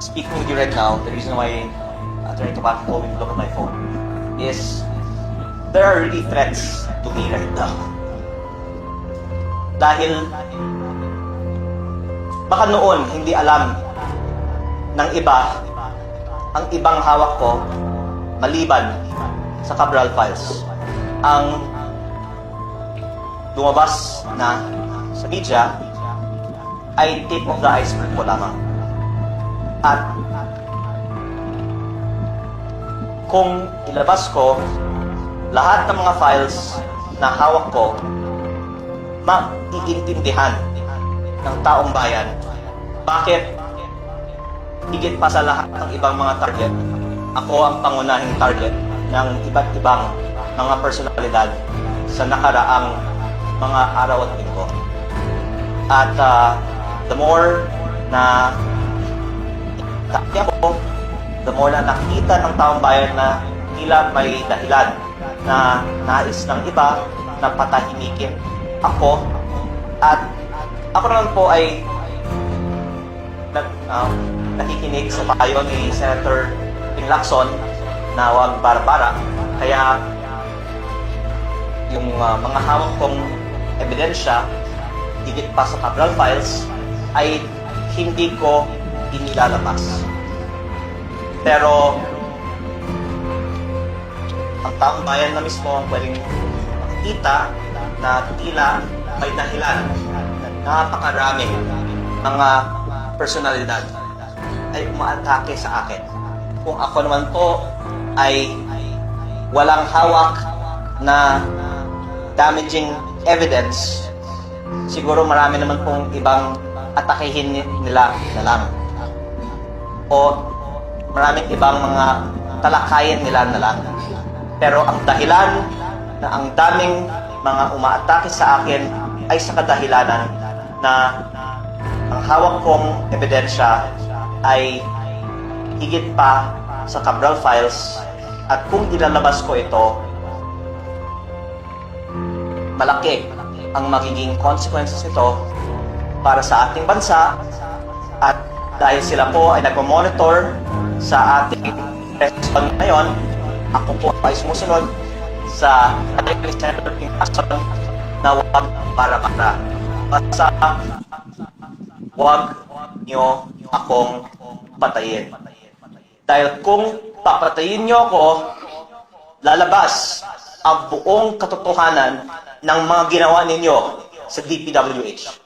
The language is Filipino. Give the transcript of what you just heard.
speaking with you right now, the reason why Attorney Topacio told me to look at my phone is there are really threats to me right now. Dahil baka noon hindi alam ng iba ang ibang hawak ko maliban sa Cabral Files. Ang lumabas na sa media ay tip of the iceberg po lamang. At kung ilabas ko lahat ng mga files na hawak ko, maiintindihan ng taong bayan bakit higit pa sa lahat ng ibang mga target, ako ang pangunahing target ng iba't ibang mga personalidad sa nakaraang mga araw at linggo. At the more na ako, the more na nakita ng taong bayan na tila may dahilan na nais ng iba na patahimikin ako. At ako naman po ay nakikinig sa payo ni Senator Ping Lacson na huwag bara-bara. Kaya yung mga hawak kong ebidensya higit pa sa Cabral Files ay hindi ko inilalabas. Pero ang taong bayan na mismo ang pwedeng makikita na tila may dahilan na napakaraming mga personalidad ay umaatake sa akin. Kung ako naman po ay walang hawak na damaging evidence, siguro marami naman pong ibang atakehin nila na lang. O maraming ibang mga talakayin nila na lang. Pero ang dahilan na ang daming mga umaatake sa akin ay sa kadahilanan na ang hawak kong ebidensya ay higit pa sa Cabral Files, at kung ilalabas ko ito, malaki ang magiging consequences nito para sa ating bansa. At dahil sila po ay nagmo-monitor sa ating response ngayon, ako po ay sumusunod sa Senator Ping Lacson na huwag para-para. Basta huwag niyo akong patayin. Dahil kung papatayin niyo ako, lalabas ang buong katotohanan ng mga ginawa ninyo sa DPWH.